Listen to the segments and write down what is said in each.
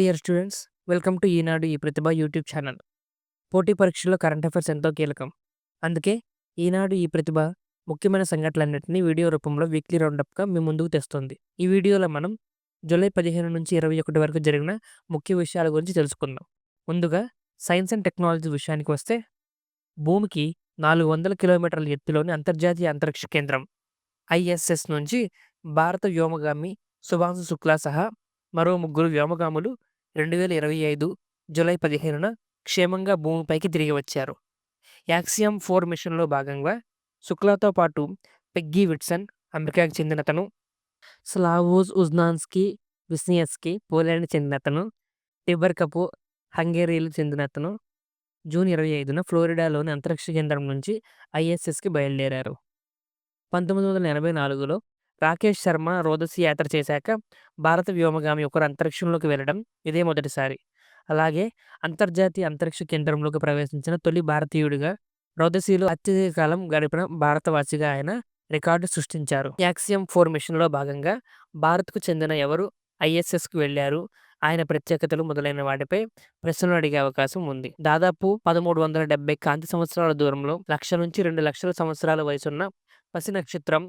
Dear students, welcome to ఈనాడు ఈ ప్రతిభ YouTube channel. పోటీ పరీక్షల్లో కరెంట్ అఫైర్స్ ఎంతో కీలకం. అందుకే ఈనాడు ఈ ప్రతిభ ముఖ్యమైన సంఘటనలన్నింటినీ వీడియో రూపంలో వీక్లీ రౌండప్గా మీ ముందుకు తెస్తుంది. ఈ వీడియోలో మనం జూలై 15 నుంచి 21 వరకు జరిగిన ముఖ్య విషయాల గురించి తెలుసుకుందాం. ముందుగా సైన్స్ అండ్ టెక్నాలజీ విషయానికి వస్తే, భూమికి 400 కిలోమీటర్ల ఎత్తులోని అంతర్జాతీయ అంతరిక్ష కేంద్రం ఐఎస్ఎస్ నుంచి భారత వ్యోమగామి శుభాంశు శుక్లా సహా మరో ముగ్గురు వ్యోమగాములు 2025 జూలై 15న క్షేమంగా భూమిపైకి తిరిగి వచ్చారు. యాక్సియం 4 మిషన్లో భాగంగా శుక్లాతో పాటు పెగ్గీ విట్సన్ అమెరికాకు చెందినతను, స్లావోజ్ ఉజ్నాన్స్కీ విస్నియస్కీ పోలాండ్ చెందినతను, టిబర్ కపూర్ హంగేరీలకు చెందినతను జూన్ 25న ఫ్లోరిడాలోని అంతరిక్ష కేంద్రం నుంచి ఐఎస్ఎస్కి బయలుదేరారు. 1984లో రాకేష్ శర్మ రోదసి యాత్ర చేశాక భారత వ్యోమగామి ఒకరు అంతరిక్షంలోకి వెళ్ళడం ఇదే మొదటిసారి. అలాగే అంతర్జాతీయ అంతరిక్ష కేంద్రంలోకి ప్రవేశించిన తొలి భారతీయుడిగా, రోదసీలో అత్యధిక కాలం గడిపిన భారతవాసిగా ఆయన రికార్డు సృష్టించారు. యాక్సియం 4 మిషన్లో భాగంగా భారత్కు చెందిన ఎవరు ఐఎస్ఎస్కు వెళ్లారు, ఆయన ప్రత్యేకతలు మొదలైన వాటిపై ప్రశ్నలు అడిగే అవకాశం ఉంది. దాదాపు 1370 కాంతి సంవత్సరాల దూరంలో 1,00,000 నుంచి 2,00,000 సంవత్సరాల వయసున్న పసి నక్షత్రం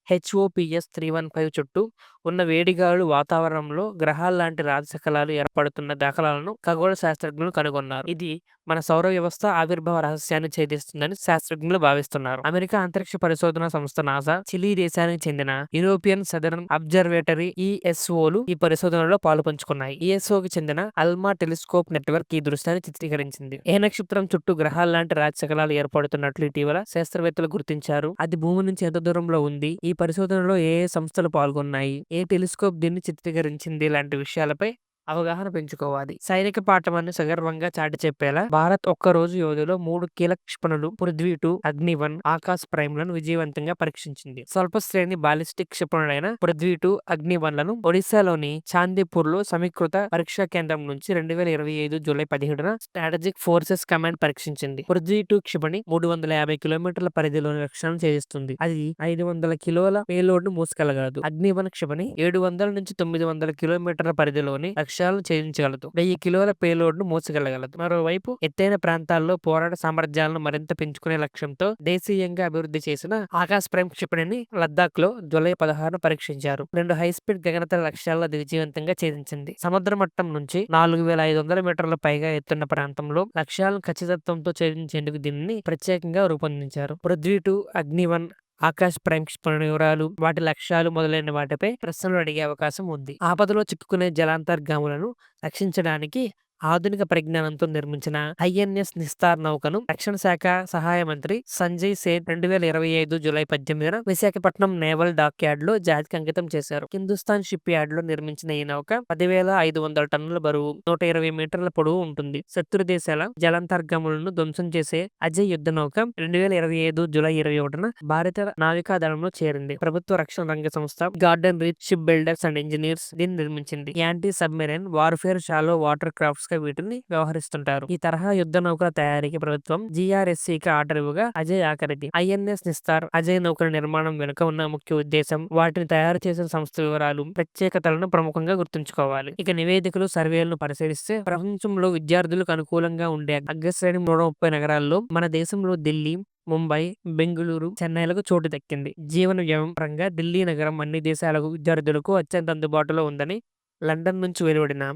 HOPS 315 చుట్టూ ఉన్న వేడిగాలులు వాతావరణంలో గ్రహాల్లాంటి రాజశకలాలు ఏర్పడుతున్న దాఖలాలను ఖగోళ శాస్త్రజ్ఞులు కనుగొన్నారు. ఇది మన సౌర వ్యవస్థ ఆవిర్భావ రహస్యాన్ని ఛేదిస్తుందని శాస్త్రజ్ఞులు భావిస్తున్నారు. అమెరికా అంతరిక్ష పరిశోధన సంస్థ నాసా, చిలీ దేశానికి చెందిన యూరోపియన్ సదరన్ అబ్జర్వేటరీ ESOలు ఈ పరిశోధనలో పాలుపంచుకున్నాయి. ESOకి చెందిన అల్మా టెలిస్కోప్ నెట్వర్క్ ఈ దృశ్యాన్ని చిత్రీకరించింది. ఏ నక్షత్రం చుట్టూ గ్రహాల్లాంటి రాజశకలాలు ఏర్పడుతున్నట్లు ఇటీవల శాస్త్రవేత్తలు గుర్తించారు. అది భూమి నుంచి ఎంత దూరంలో ఉంది, ఈ పరిశోధనలో ఏ సంస్థలు పాల్గొన్నాయి, ఏ టెలిస్కోప్ దీన్ని చిత్రీకరించింది లాంటి విషయాలపై అవగాహన పెంచుకోవాలి. సైనిక పాఠవాన్ని సగర్వంగా చాటి చెప్పేలా భారత్ ఒక్కరోజు యోధులో 3 కీలక క్షిపణులు పృథ్వీ-2, అగ్ని-1, ఆకాశ్ ప్రైమ్లను విజయవంతంగా పరీక్షించింది. స్వల్ప శ్రేణి బాలిస్టిక్ క్షిపణులైన పృథ్వీ-2, అగ్ని-1లను ఒడిశాలోని చాందీపూర్లో సమీకృత పరీక్షా కేంద్రం నుంచి 2025 జూలై 17న స్ట్రాటజిక్ ఫోర్సెస్ కమాండ్ పరీక్షించింది. పృథ్వీ-2 క్షిపణి 350 కిలోమీటర్ల పరిధిలోని లక్ష్యాలను ఛేదిస్తుంది. అది 500 కిలోల పేలోడ్ను మోసుకెళ్లగలదు. అగ్ని-1 క్షిపణి 700 నుంచి 900 కిలోమీటర్ల పరిధిలోని లక్ష్యాలను ఛేదించగలదు. 1000 కిలోల పేలోడ్ను మోసుకెళ్లగలదు. మరోవైపు ఎత్తైన ప్రాంతాల్లో పోరాట సామర్థ్యాలను మరింత పెంచుకునే లక్ష్యంతో దేశీయంగా అభివృద్ధి చేసిన ఆకాశ్ ప్రైమ్ క్షిపణిని లద్దాఖ్లో జూలై 16న పరీక్షించారు. 2 హైస్పీడ్ గగనతల లక్ష్యాలను అది విజయవంతంగా ఛేదించింది. సముద్ర మట్టం నుంచి 4500 మీటర్ల పైగా ఎత్తున్న ప్రాంతంలో లక్ష్యాలను ఖచ్చితత్వంతో ఛేదించేందుకు దీనిని ప్రత్యేకంగా రూపొందించారు. పృథ్వీ-2, అగ్ని-1, ఆకాశ్ ప్రైమ్ క్షిపణి వివరాలు, వాటి లక్ష్యాలు మొదలైన వాటిపై ప్రశ్నలు అడిగే అవకాశం ఉంది. ఆపదలో చిక్కుకునే జలాంతర్గాములను రక్షించడానికి ఆధునిక పరిజ్ఞానంతో నిర్మించిన INS నిస్తార్ నౌకను రక్షణ శాఖ సహాయ మంత్రి సంజయ్ సేథ్ 2025 జూలై 18న విశాఖపట్నం నేవల్ డాక్ యార్డ్లో జాతికి అంకితం చేశారు. హిందుస్థాన్ షిప్ యార్డ్లో నిర్మించిన ఈ నౌక 10,500 టన్నుల బరువు, 120 మీటర్ల పొడవు ఉంటుంది. శత్రు దేశాల జలాంతర్గాములను ధ్వంసం చేసే అజయ్ యుద్ధ నౌక 2025 జూలై 21న భారత నావికా దళంలో చేరింది. ప్రభుత్వ రక్షణ రంగ సంస్థ garden reach ship builders and engineers దీన్ని నిర్మించింది. Anti submarine warfare shallow water crafts గా వీటిని వ్యవహరిస్తుంటారు. ఈ తరహా యుద్ధ నౌకల తయారీకి ప్రభుత్వం GRSCకి ఆర్డర్ ఇవ్వగా అజయ్ ఆఖరిది. INS నిస్తార్ అజయ్ నౌకల నిర్మాణం వెనుక ఉన్న ముఖ్య ఉద్దేశం, వాటిని తయారు చేసిన సంస్థ వివరాలు, ప్రత్యేకతలను ప్రముఖంగా గుర్తుంచుకోవాలి. ఇక నివేదికలు, సర్వేలను పరిశీలిస్తే ప్రపంచంలో విద్యార్థులకు అనుకూలంగా ఉండే అగ్రశ్రేణి 130 నగరాల్లో మన దేశంలో ఢిల్లీ, ముంబై, బెంగళూరు, చెన్నైలకు చోటు దక్కింది. జీవన వ్యయం పరంగా ఢిల్లీ నగరం అన్ని దేశాలకు విద్యార్థులకు అత్యంత అందుబాటులో ఉందని లండన్ నుంచి వెలువడిన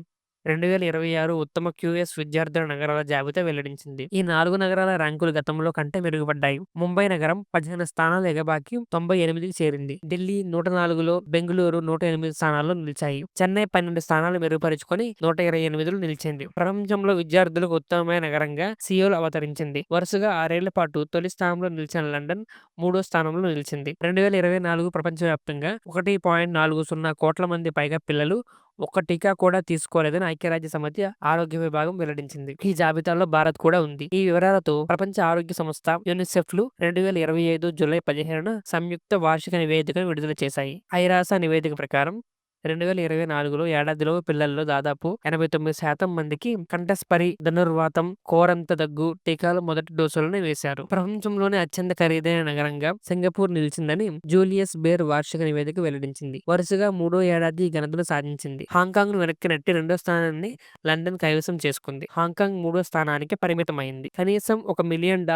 2026 ఉత్తమ QS విద్యార్థుల నగరాల జాబితా వెల్లడించింది. ఈ 4 నగరాల ర్యాంకులు గతంలో కంటే మెరుగుపడ్డాయి. ముంబై నగరం 15 స్థానాలు ఎగబాకి 98కి చేరింది. ఢిల్లీ 104లో, బెంగళూరు 108 స్థానాల్లో నిలిచాయి. చెన్నై 12 స్థానాలు మెరుగుపరుచుకొని 128లో నిలిచింది. ప్రపంచంలో విద్యార్థులకు ఉత్తమమైన నగరంగా సియోల్ అవతరించింది. వరుసగా 6 ఏళ్ల పాటు తొలి స్థానంలో నిలిచిన లండన్ 3వ స్థానంలో నిలిచింది. 2024 ప్రపంచవ్యాప్తంగా 1.40 కోట్ల మంది పైగా పిల్లలు ఒక్క టీకా కూడా తీసుకోలేదని ఐక్యరాజ్య సమితి ఆరోగ్య విభాగం వెల్లడించింది. ఈ జాబితాలో భారత్ కూడా ఉంది. ఈ వివరాలతో ప్రపంచ ఆరోగ్య సంస్థ, యూనిసెఫ్లు 2025 జూలై 15న సంయుక్త వార్షిక నివేదికను విడుదల చేశాయి. ఐరాస నివేదిక ప్రకారం 2024లో ఏడాదిలో పిల్లల్లో దాదాపు 89% మందికి కంఠస్పరి, ధనుర్వాతం, కోరంత దగ్గు టీకాలు మొదటి డోసులను వేశారు. ప్రపంచంలోనే అత్యంత ఖరీదైన నగరంగా సింగపూర్ నిలిచిందని జూలియస్ బేర్ వార్షిక నివేదిక వెల్లడించింది. వరుసగా 3వ ఏడాది ఈ ఘనతను సాధించింది. హాంకాంగ్ను వెనక్కి నెట్టి 2వ స్థానాన్ని లండన్ కైవసం చేసుకుంది. హాంకాంగ్ 3వ స్థానానికి పరిమితమైంది. కనీసం $1 మిలియన్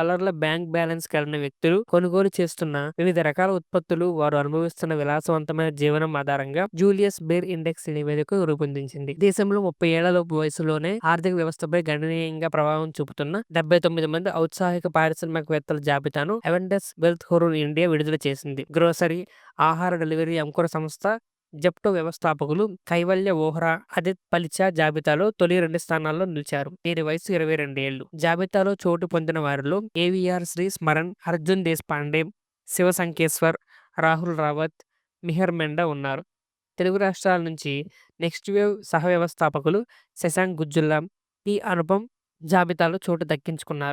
బ్యాంక్ బ్యాలెన్స్ కలిగిన వ్యక్తులు కొనుగోలు చేస్తున్న వివిధ రకాల ఉత్పత్తులు, వారు అనుభవిస్తున్న విలాసవంతమైన జీవనం ఆధారంగా జూలియస్ బేర్ ఇండెక్స్ నివేదిక రూపొందించింది. దేశంలో 30 ఏళ్లలోపు వయసులోనే ఆర్థిక వ్యవస్థపై గణనీయంగా ప్రభావం చూపుతున్న 79 మంది ఔత్సాహిక పారిశ్రామికవేత్తల జాబితాను అవెండస్ వెల్త్ హొరూన్ ఇండియా విడుదల చేసింది. గ్రోసరీ, ఆహార డెలివరీ అంకుర సంస్థ జెప్టో వ్యవస్థాపకులు కైవల్య వోహ్రా, అదిత్ పలిచా జాబితాలో తొలి 2 స్థానాల్లో నిలిచారు. వీరి వయసు 22 ఏళ్లు. జాబితాలో చోటు పొందిన వారిలో ఏవీఆర్ శ్రీ స్మరణ్, అర్జున్ దేశ్పాండే, శివశంకేశ్వర్, రాహుల్ రావత్, మిహిర్ మెండా ఉన్నారు. తెలుగు రాష్ట్రాల నుంచి నెక్స్ట్ వేవ్ సహ వ్యవస్థాపకులు శశాంక్ గుజ్జుల్లా, పి అనుపమ్ జాబితాలో చోటు దక్కించుకున్న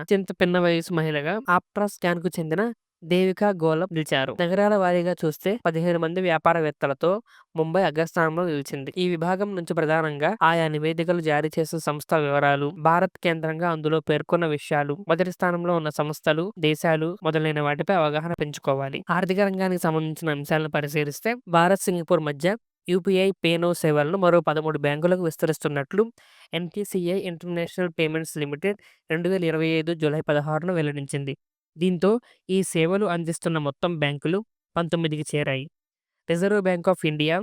అత్యంత పిన్న వయసు మహిళగా ఆప్ట్రా స్కాన్ కు చెందిన దేవికా గోలప్ నిలిచారు. నగరాల వారీగా చూస్తే 15 మంది వ్యాపారవేత్తలతో ముంబై అగ్రస్థానంలో నిలిచింది. ఈ విభాగం నుంచి ప్రధానంగా ఆయా నివేదికలు జారీ చేసిన సంస్థల వివరాలు, భారత్ కేంద్రంగా అందులో పేర్కొన్న విషయాలు, మొదటి స్థానంలో ఉన్న సంస్థలు, దేశాలు మొదలైన వాటిపై అవగాహన పెంచుకోవాలి. ఆర్థిక రంగానికి సంబంధించిన అంశాలను పరిశీలిస్తే భారత్, సింగపూర్ మధ్య యూపీఐ పేనో సేవలను మరో 13 బ్యాంకులకు విస్తరిస్తున్నట్లు NPCI international payments limited 2025 July 16న వెల్లడించింది. దీంతో ఈ సేవలు అందిస్తున్న మొత్తం బ్యాంకులు 19కి చేరాయి. Reserve bank of India,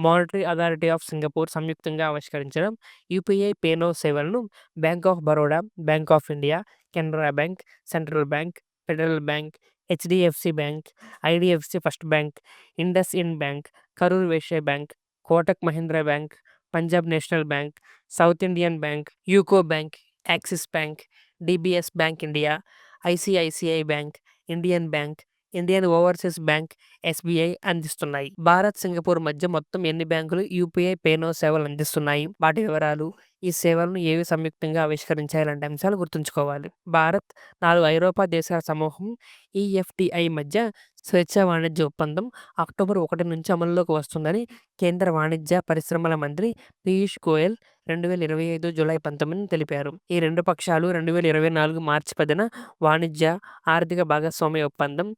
monetary authority of Singapore సంయుక్తంగా ఆవిష్కరించిన యూపీఐ పేనో సేవలను bank of Baroda, bank of India, Canara bank, central bank, federal bank, HDFC bank, IDFC first bank, IndusInd bank, Karur Vysya bank, Kotak Mahindra bank, Punjab national bank, south Indian bank, UCO bank, axis bank, DBS bank India, ICICI bank, Indian bank, Indian overseas bank, SBI అందిస్తున్నాయి. Bharat, Singapore మధ్య మొత్తం ఎన్ని బ్యాంకులు UPI పేనో సేవలు అందిస్తున్నాయి, వాటి వివరాలు, ఈ సేవలను ఏవి సంయుక్తంగా ఆవిష్కరించాయి లాంటి అంశాలు గుర్తుంచుకోవాలి. భారత్, 4 ఐరోపా దేశాల సమూహం ఈఎఫ్టిఐ మధ్య స్వేచ్ఛా వాణిజ్య ఒప్పందం అక్టోబర్ 1 నుంచి అమల్లోకి వస్తుందని కేంద్ర వాణిజ్య, పరిశ్రమల మంత్రి పీయూష్ గోయల్ 2025 జూలై 19న తెలిపారు. ఈ రెండు పక్షాలు 2024 మార్చి 10న వాణిజ్య, ఆర్థిక భాగస్వామ్య ఒప్పందం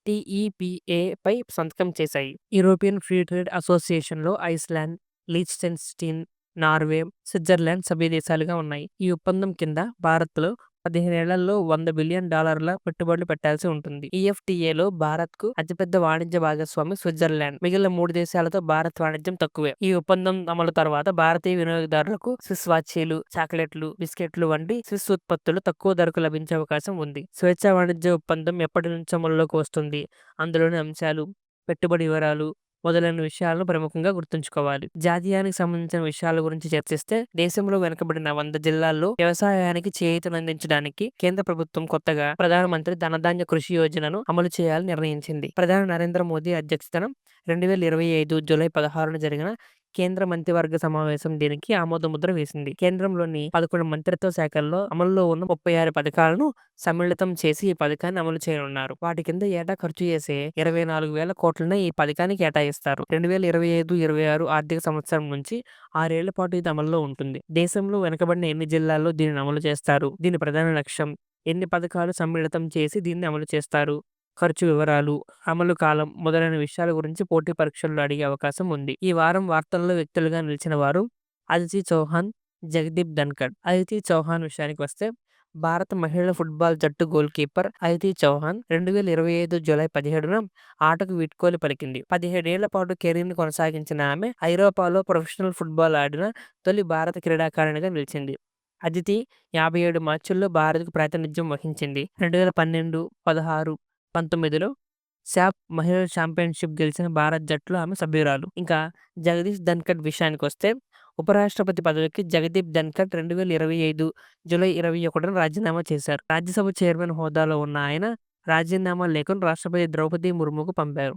టీఈపీఏపై సంతకం చేశాయి. యూరోపియన్ ఫ్రీ ట్రేడ్ అసోసియేషన్లో ఐస్లాండ్, లీచ్టెన్స్టీన్, నార్వే, స్విట్జర్లాండ్ సభ్య దేశాలుగా ఉన్నాయి. ఈ ఒప్పందం కింద భారత్లో 15 ఏళ్లలో $100 బిలియన్ పెట్టుబడులు పెట్టాల్సి ఉంటుంది. ఈఎఫ్టీఏలో భారత్కు అతిపెద్ద వాణిజ్య భాగస్వామి స్విట్జర్లాండ్. మిగిలిన 3 దేశాలతో భారత్ వాణిజ్యం తక్కువే. ఈ ఒప్పందం అమలు తర్వాత భారతీయ వినియోగదారులకు స్విస్ వాచీలు, చాక్లెట్లు, బిస్కెట్లు వంటి స్విస్ ఉత్పత్తులు తక్కువ ధరకు లభించే అవకాశం ఉంది. స్వేచ్ఛా వాణిజ్య ఒప్పందం ఎప్పటి నుంచి అమలులోకి వస్తుంది, అందులోని అంశాలు, పెట్టుబడి వివరాలు మొదలైన విషయాలను ప్రముఖంగా గుర్తుంచుకోవాలి. జాతీయానికి సంబంధించిన విషయాల గురించి చర్చిస్తే దేశంలో వెనుకబడిన 100 జిల్లాల్లో వ్యవసాయానికి చేయూతనందించడానికి కేంద్ర ప్రభుత్వం కొత్తగా ప్రధానమంత్రి ధనధాన్య కృషి యోజనను అమలు చేయాలని నిర్ణయించింది. ప్రధాని నరేంద్ర మోదీ అధ్యక్షతన 2025 జూలై 16న జరిగిన కేంద్ర మంత్రివర్గ సమావేశం దీనికి ఆమోదముద్ర వేసింది. కేంద్రంలోని 11 మంత్రిత్వ శాఖల్లో అమల్లో ఉన్న 36 పథకాలను సమ్మిళితం చేసి ఈ పథకాన్ని అమలు చేయనున్నారు. వాటి కింద ఏటా ఖర్చు చేసే 24,000 కోట్లను ఈ పథకానికి కేటాయిస్తారు. 2025-26 ఆర్థిక సంవత్సరం నుంచి 6 ఏళ్ల పాటు ఇది అమల్లో ఉంటుంది. దేశంలో వెనుకబడిన ఎన్ని జిల్లాల్లో దీనిని అమలు చేస్తారు, దీని ప్రధాన లక్ష్యం, ఎన్ని పథకాలు సమ్మిళితం చేసి దీన్ని అమలు చేస్తారు, ఖర్చు వివరాలు, అమలు కాలం మొదలైన విషయాల గురించి పోటీ పరీక్షల్లో అడిగే అవకాశం ఉంది. ఈ వారం వార్తల్లో వ్యక్తులుగా నిలిచిన వారు అదితి చౌహాన్, జగదీప్ ధన్కడ్. అదితి చౌహాన్ విషయానికి వస్తే భారత మహిళల ఫుట్బాల్ జట్టు goalkeeper Aditi Chauhan 2025 July 17న ఆటకు వీడ్కోలు పలికింది. 17 ఏళ్ల పాటు కెరీర్ని కొనసాగించిన ఆమె ఐరోపాలో ప్రొఫెషనల్ ఫుట్బాల్ ఆడిన తొలి భారత క్రీడాకారిణిగా నిలిచింది. అదితి 57 మ్యాచ్ల్లో భారత్కు ప్రాతినిధ్యం వహించింది. 2012, 16, 19లో శాప్ మహిళల ఛాంపియన్షిప్ గెలిచిన భారత్ జట్టులో ఆమె సభ్యురాలు. ఇంకా జగదీష్ ధన్కడ్ విషయానికి వస్తే ఉపరాష్ట్రపతి పదవికి జగదీప్ ధన్కడ్ 2025 జూలై 21న రాజీనామా చేశారు. రాజ్యసభ చైర్మన్ హోదాలో ఉన్న ఆయన రాజీనామా లేఖను రాష్ట్రపతి ద్రౌపది ముర్ముకు పంపారు.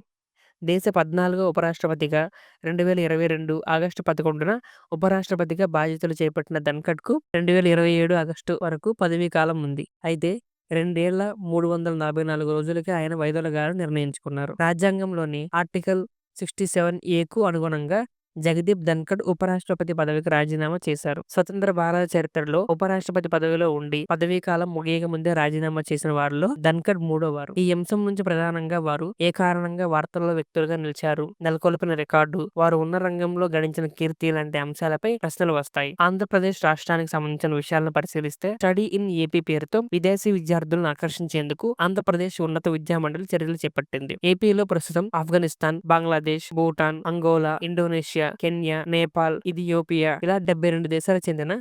దేశ 14వ ఉపరాష్ట్రపతిగా 2022 ఆగస్టు 11న ఉపరాష్ట్రపతిగా బాధ్యతలు చేపట్టిన ధన్కడ్కు 2027 ఆగస్టు వరకు పదవీ కాలం ఉంది. అయితే 2 ఏళ్ల 344 రోజులకే ఆయన వైదొలగాలని నిర్ణయించుకున్నారు. రాజ్యాంగంలోని ఆర్టికల్ 67A అనుగుణంగా జగదీప్ ధన్కడ్ ఉపరాష్ట్రపతి పదవికి రాజీనామా చేశారు. స్వతంత్ర భారత చరిత్రలో ఉపరాష్ట్రపతి పదవిలో ఉండి పదవీ కాలం ముగియక ముందే రాజీనామా చేసిన వారిలో ధన్కడ్ మూడోవారు. ఈ అంశం నుంచి ప్రధానంగా వారు ఏ కారణంగా వార్తల్లో వ్యక్తులుగా నిలిచారు, నెలకొల్పిన రికార్డు, వారు ఉన్న రంగంలో గడించిన కీర్తి లాంటి అంశాలపై ప్రశ్నలు వస్తాయి. ఆంధ్రప్రదేశ్ రాష్ట్రానికి సంబంధించిన విషయాలను పరిశీలిస్తే స్టడీ ఇన్ ఏపీ పేరుతో విదేశీ విద్యార్థులను ఆకర్షించేందుకు ఆంధ్రప్రదేశ్ ఉన్నత విద్యా మండలి చర్యలు చేపట్టింది. ఏపీలో ప్రస్తుతం Afghanistan, Bangladesh, Bhutan, Angola, Indonesia, Kenya, Nepal, Ethiopia ఇలా 72 దేశాలకు చెందిన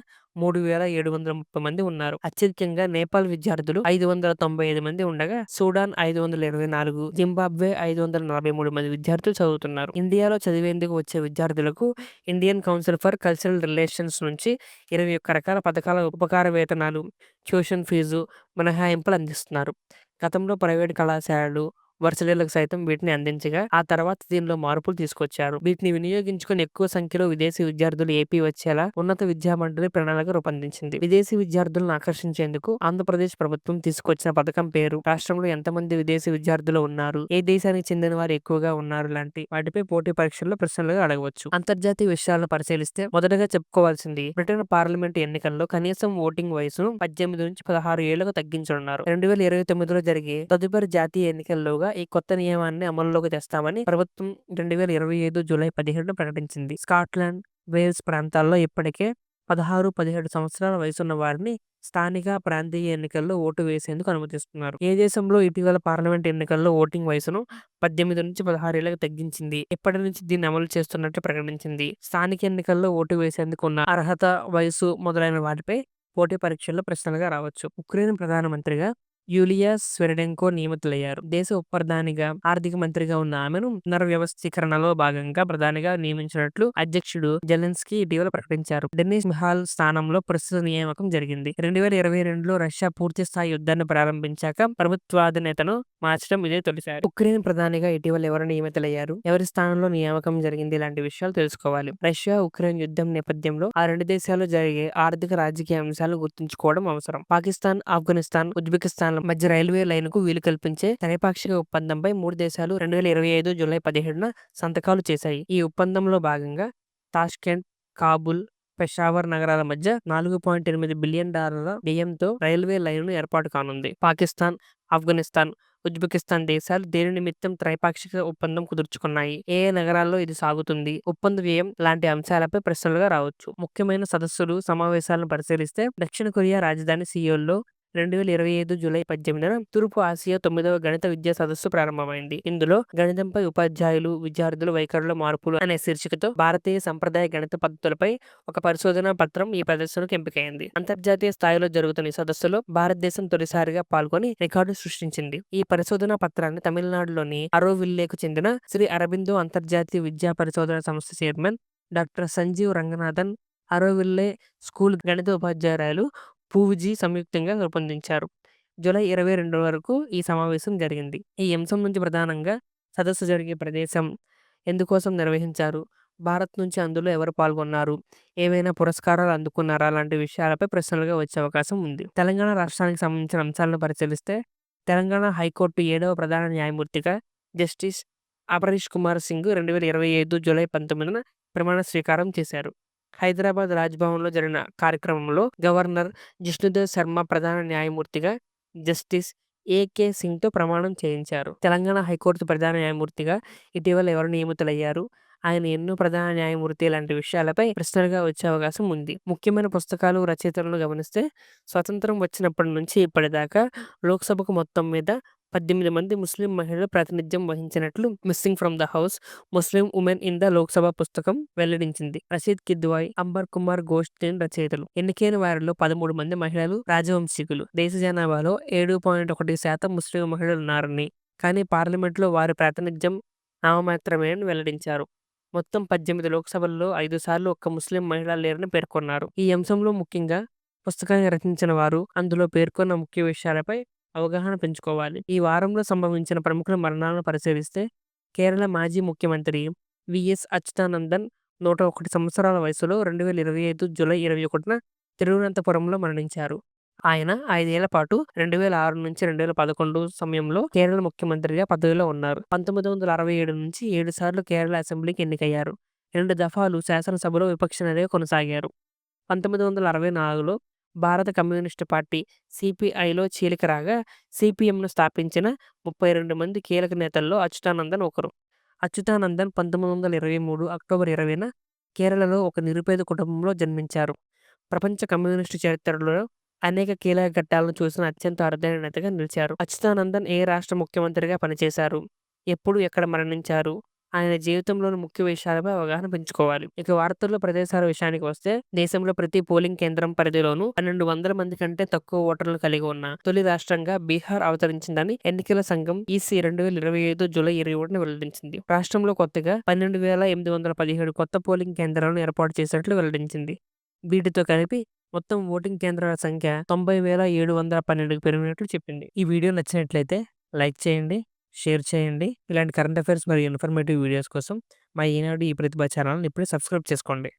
3730 మంది ఉన్నారు. అత్యధికంగా నేపాల్ విద్యార్థులు 595 మంది ఉండగా సూడాన్ 524, జింబాబ్వే 543 మంది విద్యార్థులు చదువుతున్నారు. ఇండియాలో చదివేందుకు వచ్చే విద్యార్థులకు Indian council for cultural relations నుంచి 21 రకాల పథకాల ఉపకార వేతనాలు, ట్యూషన్ ఫీజు మినహాయింపులు అందిస్తున్నారు. గతంలో ప్రైవేటు కళాశాలలు, వర్సిటీలకు సైతం వీటిని అందించగా ఆ తర్వాత దీనిలో మార్పులు తీసుకొచ్చారు. వీటిని వినియోగించుకుని ఎక్కువ సంఖ్యలో విదేశీ విద్యార్థులు ఏపీ వచ్చేలా ఉన్నత విద్యా మండలి ప్రణాళిక రూపొందించింది. విదేశీ విద్యార్థులను ఆకర్షించేందుకు ఆంధ్రప్రదేశ్ ప్రభుత్వం తీసుకొచ్చిన పథకం పేరు, రాష్ట్రంలో ఎంతమంది విదేశీ విద్యార్థులు ఉన్నారు, ఏ దేశానికి చెందిన వారు ఎక్కువగా ఉన్నారు లాంటి వాటిపై పోటీ పరీక్షల్లో ప్రశ్నలుగా అడగవచ్చు. అంతర్జాతీయ విషయాలను పరిశీలిస్తే మొదటగా చెప్పుకోవాల్సింది బ్రిటన్ పార్లమెంట్ ఎన్నికల్లో కనీసం ఓటింగ్ వయసును 18 నుంచి 16 ఏళ్లకు తగ్గించనున్నారు. 2029లో జరిగే తదుపరి జాతీయ ఎన్నికల్లోగా ఈ కొత్త నియమాన్ని అమల్లోకి తెస్తామని ప్రభుత్వం 2025 జూలై 17 ప్రకటించింది. స్కాట్లాండ్, వేల్స్ ప్రాంతాల్లో ఇప్పటికే 16-17 సంవత్సరాల వయసున్న వారిని స్థానిక, ప్రాంతీయ ఎన్నికల్లో ఓటు వేసేందుకు అనుమతిస్తున్నారు. ఏ దేశంలో ఇటీవల పార్లమెంట్ ఎన్నికల్లో ఓటింగ్ వయసును 18 నుంచి 16 ఏళ్లకు తగ్గించింది. ఇప్పటి నుంచి దీన్ని అమలు చేస్తున్నట్లు ప్రకటించింది. స్థానిక ఎన్నికల్లో ఓటు వేసేందుకు ఉన్న అర్హత, వయసు మొదలైన వాటిపై పోటీ పరీక్షల్లో ప్రశ్నలుగా రావచ్చు. ఉక్రెయిన్ ప్రధానమంత్రిగా యూలియా స్వెరిడెంకో నియమితులయ్యారు. దేశ ఉప ప్రధానిగా, ఆర్థిక మంత్రిగా ఉన్న ఆమెను పునర్వ్యవస్థీకరణలో భాగంగా ప్రధానిగా నియమించినట్లు అధ్యక్షుడు జెలెన్స్కీ ఇటీవల ప్రకటించారు. డెనిస్ మిహాల్ స్థానంలో ప్రస్తుత నియామకం జరిగింది. 2022లో రష్యా పూర్తి స్థాయి యుద్ధాన్ని ప్రారంభించాక ప్రభుత్వాధినేతను మార్చడం ఇదే తొలిసారి. ఉక్రెయిన్ ప్రధానిగా ఇటీవల ఎవరు నియమితులయ్యారు, ఎవరి స్థానంలో నియామకం జరిగింది ఇలాంటి విషయాలు తెలుసుకోవాలి. రష్యా ఉక్రెయిన్ యుద్ధం నేపథ్యంలో ఆ రెండు దేశాల్లో జరిగే ఆర్థిక, రాజకీయ అంశాలను గుర్తుంచుకోవడం అవసరం. పాకిస్తాన్, ఆఫ్ఘనిస్తాన్, ఉజ్బెకిస్తాన్ మధ్య రైల్వే లైన్కు వీలు కల్పించే త్రైపాక్షిక ఒప్పందంపై 3 దేశాలు 2025 జూలై 17న సంతకాలు చేశాయి. ఈ ఒప్పందంలో భాగంగా తాష్కెంట్, కాబూల్, పెషావర్ నగరాల మధ్య $4.8 బిలియన్ వ్యయంతో రైల్వే లైన్ను ఏర్పాటు కానుంది. పాకిస్తాన్, ఆఫ్ఘనిస్తాన్, ఉజ్బెకిస్తాన్ దేశాలు దేని నిమిత్తం త్రైపాక్షిక ఒప్పందం కుదుర్చుకున్నాయి, ఏ ఏ నగరాల్లో ఇది సాగుతుంది, ఒప్పంద వ్యయం లాంటి అంశాలపై ప్రశ్నలుగా రావచ్చు. ముఖ్యమైన సదస్సులు, సమావేశాలను పరిశీలిస్తే దక్షిణ కొరియా రాజధాని సియోల్లో 2025 జూలై 18న తూర్పు ఆసియా 9వ గణిత విద్యా సదస్సు ప్రారంభమైంది. ఇందులో గణితంపై ఉపాధ్యాయులు, విద్యార్థుల వైఖరిలో మార్పులు అనే శీర్షికతో భారతీయ సంప్రదాయ గణిత పద్ధతులపై ఒక పరిశోధనా పత్రం ఈ ప్రదర్శనకు ఎంపికైంది. అంతర్జాతీయ స్థాయిలో జరుగుతున్న ఈ సదస్సులో భారతదేశం తొలిసారిగా పాల్గొని రికార్డు సృష్టించింది. ఈ పరిశోధనా పత్రాన్ని తమిళనాడులోని అరోవిల్లేకు చెందిన శ్రీ అరబిందో అంతర్జాతీయ విద్యా పరిశోధన సంస్థ chairman doctor Sanjeev Ranganathan, Auroville school గణిత ఉపాధ్యాయురాలు పూజీ సంయుక్తంగా రూపొందించారు. జూలై 22 వరకు ఈ సమావేశం జరిగింది. ఈ అంశం నుంచి ప్రధానంగా సదస్సు జరిగే ప్రదేశం, ఎందుకోసం నిర్వహించారు, భారత్ నుంచి అందులో ఎవరు పాల్గొన్నారు, ఏవైనా పురస్కారాలు అందుకున్నారా లాంటి విషయాలపై ప్రశ్నలుగా వచ్చే అవకాశం ఉంది. తెలంగాణ రాష్ట్రానికి సంబంధించిన అంశాలను పరిశీలిస్తే తెలంగాణ హైకోర్టు 7వ ప్రధాన న్యాయమూర్తిగా జస్టిస్ అపరీష్ కుమార్ సింగ్ 2025 జూలై 19న ప్రమాణ స్వీకారం చేశారు. హైదరాబాద్ రాజ్భవన్లో జరిగిన కార్యక్రమంలో గవర్నర్ జిష్ణుదేవ్ శర్మ ప్రధాన న్యాయమూర్తిగా జస్టిస్ ఏకే సింగ్తో ప్రమాణం చేయించారు. తెలంగాణ హైకోర్టు ప్రధాన న్యాయమూర్తిగా ఇటీవల ఎవరు నియమితులయ్యారు, ఆయన ఎన్నో ప్రధాన న్యాయమూర్తి లాంటి విషయాలపై ప్రశ్నలుగా వచ్చే అవకాశం ఉంది. ముఖ్యమైన పుస్తకాలు, రచయితలను గమనిస్తే స్వతంత్రం వచ్చినప్పటి నుంచి ఇప్పటిదాకా లోక్సభకు మొత్తం మీద 18 మంది ముస్లిం మహిళలు ప్రాతినిధ్యం వహించినట్లు missing from the house, Muslim women in the Lok Sabha పుస్తకం వెల్లడించింది. రషీద్ కిద్వాయ్, అంబర్ కుమార్ గోస్టిన్ రచయితలు. ఎన్నికైన వారిలో 13 మంది మహిళలు రాజవంశీకులు. దేశ జనాభాలో 7.1% ముస్లిం మహిళలు ఉన్నారని, కానీ పార్లమెంట్లో వారి ప్రాతినిధ్యం నామమాత్రమే అని వెల్లడించారు. మొత్తం 18 లోక్సభల్లో 5 సార్లు ఒక్క ముస్లిం మహిళ లేరని పేర్కొన్నారు. ఈ అంశంలో ముఖ్యంగా పుస్తకాన్ని రచించిన వారు, అందులో పేర్కొన్న ముఖ్య విషయాలపై అవగాహన పెంచుకోవాలి. ఈ వారంలో సంభవించిన ప్రముఖుల మరణాలను పరిశీలిస్తే కేరళ మాజీ ముఖ్యమంత్రి విఎస్ అచ్యుతానందన్ 101 సంవత్సరాల వయసులో 2025 జూలై 21న తిరువనంతపురంలో మరణించారు. ఆయన 5 ఏళ్ల పాటు 2006-2011 సమయంలో కేరళ ముఖ్యమంత్రిగా పదవిలో ఉన్నారు. 1967 నుంచి 7 సార్లు కేరళ అసెంబ్లీకి ఎన్నికయ్యారు. 2 దఫాలు శాసనసభలో విపక్ష నేతగా కొనసాగారు. 1964లో భారత కమ్యూనిస్టు పార్టీ (సిపిఐ)లో చీలిక రాగా సిపిఎంను స్థాపించిన 32 మంది కీలక నేతల్లో అచ్యుతానందన్ ఒకరు. అచ్యుతానందన్ 1923 అక్టోబర్ 20న కేరళలో ఒక నిరుపేద కుటుంబంలో జన్మించారు. ప్రపంచ కమ్యూనిస్టు చరిత్రలో అనేక కీలక ఘట్టాలను చూసిన అత్యంత అరుదైన నేతగా నిలిచారు. అచ్యుతానందన్ ఏ రాష్ట్ర ముఖ్యమంత్రిగా పనిచేశారు, ఎప్పుడు, ఎక్కడ మరణించారు, ఆయన జీవితంలోని ముఖ్య విషయాలపై అవగాహన పెంచుకోవాలి. ఇక వార్తల్లో ప్రదేశాల విషయానికి వస్తే, దేశంలో ప్రతి పోలింగ్ కేంద్రం పరిధిలోనూ 1200 మంది కంటే తక్కువ ఓటర్లను కలిగి ఉన్న తొలి రాష్ట్రంగా బీహార్ అవతరించిందని ఎన్నికల సంఘం ఈసీ 2025 జూలై 21న వెల్లడించింది. రాష్ట్రంలో కొత్తగా 12,817 కొత్త పోలింగ్ కేంద్రాలను ఏర్పాటు చేసినట్లు వెల్లడించింది. వీటితో కలిపి మొత్తం ఓటింగ్ కేంద్రాల సంఖ్య 90,712కి పెరిగినట్లు చెప్పింది. ఈ వీడియో నచ్చినట్లయితే లైక్ చేయండి, షేర్ చేయండి. ఇలాంటి కరెంట్ అఫైర్స్ మరియు ఇన్ఫర్మేటివ్ వీడియోస్ కోసం మా ఈనాడు ఈ ప్రతిభ ఛానల్ని ఇప్పుడే సబ్స్క్రైబ్ చేసుకోండి.